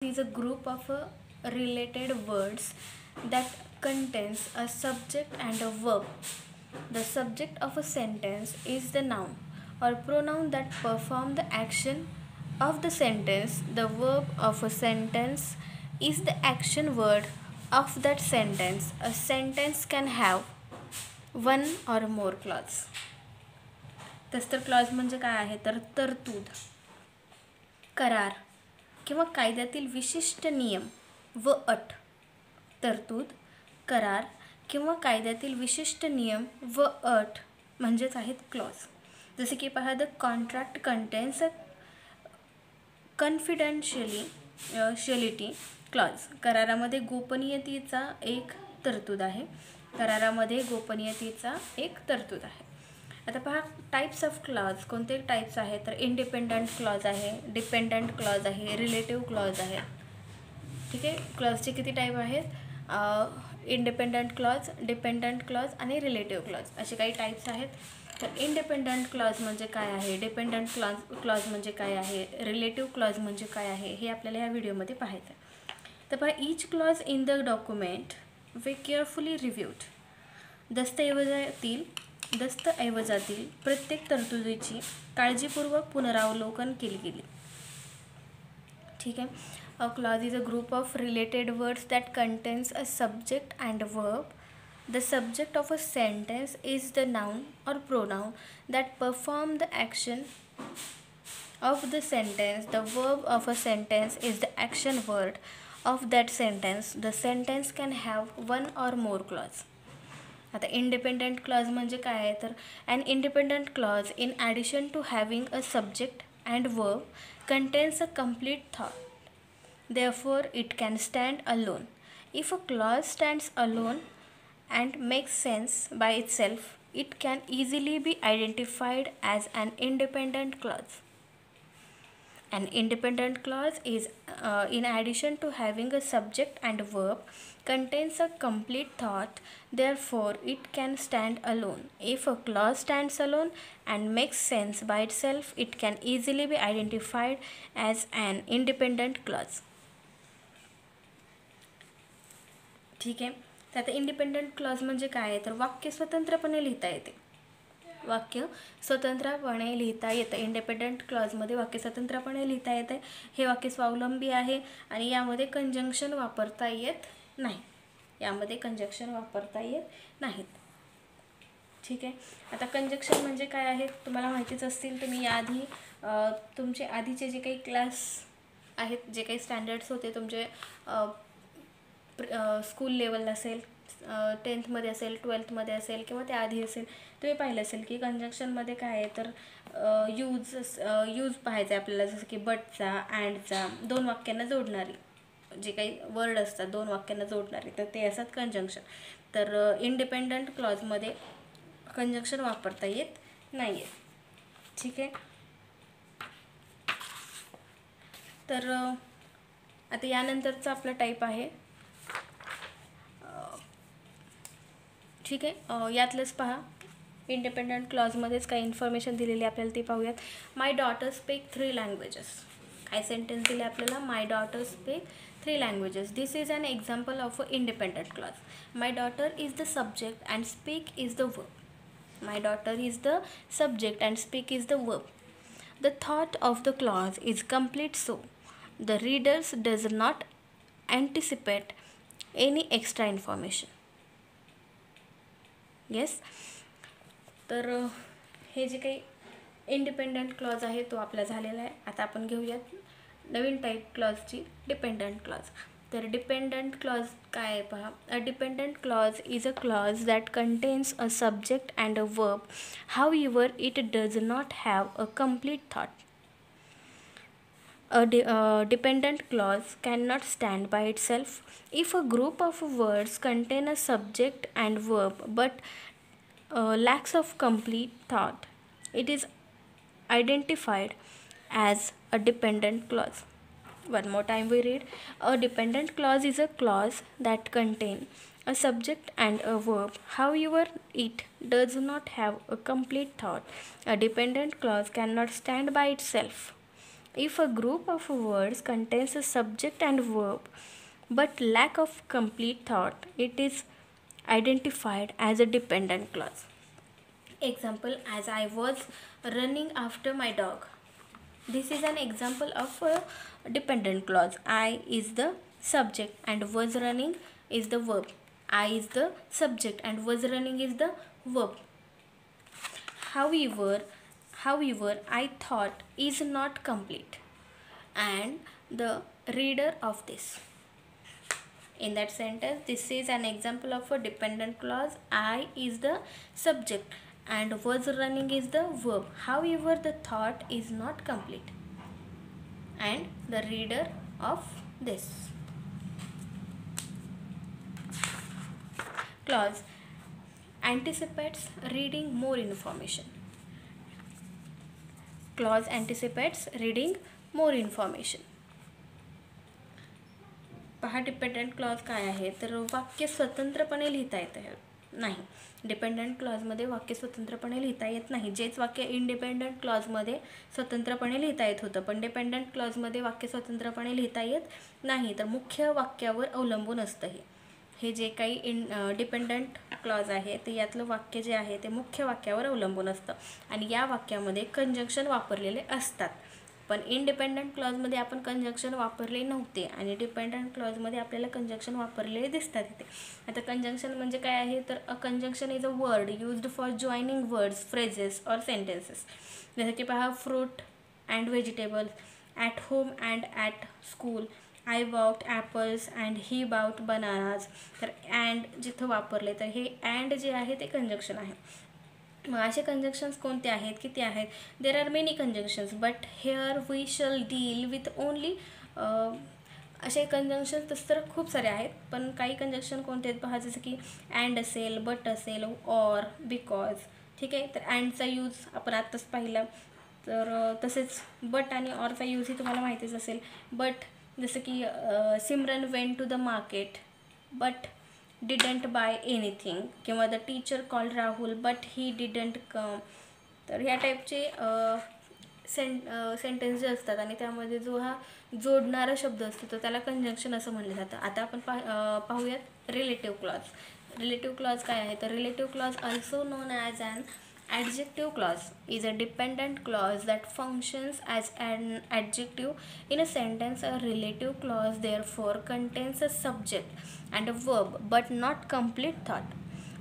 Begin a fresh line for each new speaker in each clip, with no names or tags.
is a group of related words that contains a subject and a verb. The subject of a sentence is the noun or pronoun that perform the action of the sentence. The verb of a sentence is the action word of that sentence. A sentence can have one or more clause. तर clause म्हणजे काय आहे तर तरतूद, करार किंवा कायद्यातील विशिष्ट नियम व अट. तरतूद, करार किंवा कायद्यातील विशिष्ट नियम व अट म्हणजेच आहेत क्लॉज. जसे की पहा, the contract contains a confidentiality clause. करारामध्ये गोपनीयतेचा एक तरतूद आहे. करारामध्ये गोपनीयतेचा एक तरतूद आहे. आता पहा, टाईप्स ऑफ क्लॉज कोणते टाईप्स आहेत तर इंडिपेंडंट क्लॉज आहे, डिपेंडंट क्लॉज आहे, रिलेटिव्ह क्लॉज आहे. ठीक आहे, क्लॉजचे किती टाईप आहेत? इंडिपेंडंट क्लॉज, डिपेंडंट क्लॉज आणि रिलेटिव्ह क्लॉज असे काही टाईप्स आहेत. तर इंडिपेंडंट क्लॉज म्हणजे काय आहे, डिपेंडंट क्लॉज म्हणजे काय आहे, रिलेटिव्ह क्लॉज म्हणजे काय आहे, हे आपल्याला ह्या व्हिडिओमध्ये पाहायचं आहे. तर पहा, each clause in the document was carefully reviewed. दस्तऐवजातील प्रत्येक तरतुदीची काळजीपूर्वक पुनरावलोकन केली गेली. ठीक आहे. A clause is a group of related words that contains a subject and verb. The subject of a sentence is the noun or pronoun that perform the action of the sentence. The verb of a sentence is the action word of that sentence. The sentence can have one or more clause. आता independent clause म्हणजे काय आहे तर an independent clause in addition to having a subject and verb contains a complete thought. Therefore, it can stand alone. If a clause stands alone and makes sense by itself, it can easily be identified as an independent clause. An independent clause is, in addition to having a subject and verb, contains a complete thought. Therefore, it can stand alone. If a clause stands alone and makes sense by itself, it can easily be identified as an independent clause. ठीक आहे. तर आता independent clause म्हणजे काय आहे तर वाक्य स्वतंत्रपणे लिहिता येते. वाक्य स्वतंत्रपणे लिहिता येतं. इंडिपेंडंट क्लॉजमध्ये वाक्य स्वतंत्रपणे लिहिता येते. हे वाक्य स्वावलंबी आहे आणि यामध्ये कंजंक्शन वापरता येत नाही. यामध्ये कंजंक्शन वापरता येत नाहीत. ठीक आहे. आता कंजंक्शन म्हणजे काय आहे तुम्हाला माहितीच असतील. तुम्ही याआधी तुमचे आधीचे जे काही क्लास आहेत, जे काही स्टँडर्ड्स होते तुमचे, स्कूल लेवल असेल, 10th असेल, 12th असेल किंवा त्याआधी असेल, तुम्ही पाहिलं असेल की कंजंक्शनमध्ये काय आहे तर यूज पाहायचं आहे आपल्याला. जसं की बटचा, अँडचा, दोन वाक्यांना जोडणारी जे काही वर्ड असतात, दोन वाक्यांना जोडणारी, तर ते असतात कंजंक्शन. तर इंडिपेंडंट क्लॉजमध्ये कंजंक्शन वापरता येत नाही आहे. ठीक आहे. तर आता यानंतरचा आपला टाईप आहे. ठीक आहे. यातलंच पहा, इंडिपेंडंट क्लॉजमध्येच काही इन्फॉर्मेशन दिलेली आपल्याला ती पाहूयात. My daughter speak 3 languages. काय सेंटेन्स दिले आपल्याला? My daughter speak 3 languages. This is an example of a independent clause. My daughter is the subject and speak is the verb. My daughter is the subject and speak is the verb. The thought of the clause is complete so the readers does not anticipate any extra information. Yes. तर हे जे काही independent clause आहे तो आपला झालेला आहे. आता आपण घेऊयात नवीन टाईप क्लॉजची, डिपेंडंट क्लॉज. तर डिपेंडंट क्लॉज काय आहे पहा. A dependent clause is a clause that contains a subject and a verb. However it does not have a complete thought. A dependent clause cannot stand by itself. If a group of words contain a subject and verb but lacks of complete thought, it is identified as a dependent clause. One more time we read. A dependent clause is a clause that contains a subject and a verb. However, it does not have a complete thought. A dependent clause cannot stand by itself. If a group of words contains a subject and verb but lack of complete thought, it is identified as a dependent clause. Example, as I was running after my dog. This is an example of a dependent clause. I is the subject and was running is the verb. I is the subject and was running is the verb. However, I thought is not complete and the reader of this. In that sentence, this is an example of a dependent clause. I is the subject and was running is the verb. However, the thought is not complete and the reader of this. Clause anticipates reading more information. Clause anticipates reading more information. पहा dependent clause काय आहे तर वाक्य स्वतंत्रपणे लिहिता येतं नाही. Dependent क्लॉजमध्ये वाक्य स्वतंत्रपणे लिहिता येत नाही. जेच वाक्य इंडिपेंडंट क्लॉजमध्ये स्वतंत्रपणे लिहिता येत होतं पण डिपेंडंट क्लॉजमध्ये वाक्य स्वतंत्रपणे लिहिता येत नाही तर मुख्य वाक्यावर अवलंबून असतं. हे जे काही डिपेंडंट क्लॉज आहे ते यातलं वाक्य जे आहे ते मुख्य वाक्यावर अवलंबून असतं आणि या वाक्यामध्ये कंजंक्शन वापरलेले असतात. पण इंडिपेंडंट क्लॉजमध्ये आपण कंजंक्शन वापरले नव्हते आणि डिपेंडंट क्लॉजमध्ये आपल्याला कंजंक्शन वापरलेले दिसतात इथे. आता कंजंक्शन म्हणजे काय आहे तर a conjunction is a word used for joining words, phrases और सेंटेन्सेस. जसं की पहा fruit and vegetables, at home and at school, I bought apples and he bought bananas. तर अँड जिथं वापरले तर हे अँड जे आहे ते कंजंक्शन आहे. मग असे कंजंक्शन्स कोणते आहेत किती आहेत. There are many conjunctions but here we shall deal with only. असे कंजंक्शन्स तसं तर खूप सारे आहेत पण काही कंजंक्शन कोणते आहेत पहा. जसं की अँड असेल, बट असेल, ऑर, बिकॉज. ठीक आहे. तर अँडचा यूज आपण आत्ताच पाहिला. तर तसेच बट आणि ऑरचा यूजही तुम्हाला माहितीच असेल. बट जसं की Simran went to the market but didn't buy anything किंवा the teacher called Rahul but he didn't come. तर ह्या टाईपचे सेंटेन्स जे असतात आणि त्यामध्ये जो हा जोडणारा शब्द असतो तर त्याला कंजंक्शन असं म्हणलं जातं. आता आपण पाहूयात रिलेटिव्ह क्लॉज. रिलेटिव्ह क्लॉज काय आहे तर relative clause also known as an adjective clause is a dependent clause that functions as an adjective in a sentence. A relative clause therefore contains a subject and a verb but not complete thought.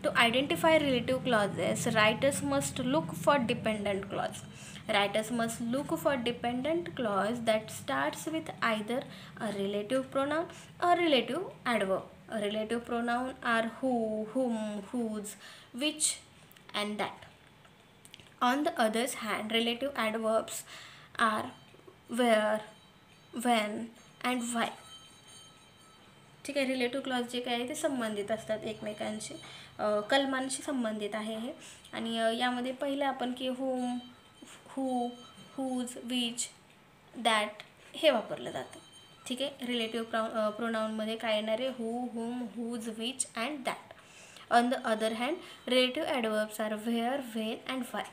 To identify relative clauses, writers must look for dependent clause. Writers must look for dependent clause that starts with either a relative pronoun or relative adverb. A relative pronoun are who, whom, whose, which and that. On the other hand, relative adverbs are where, when and why. ठीक आहे. Relative clause जे काय आहे ते संबंधित असतात एकमेकांशी, कलमांशी संबंधित आहे हे. आणि यामध्ये पहिलं आपण की whom, who, whose, which, that हे वापरलं जातं. ठीक आहे. रिलेटिव्ह प्रोनाऊनमध्ये काय येणार आहे who, whom, whose, which and that. On the other hand, relative adverbs are where, when and why.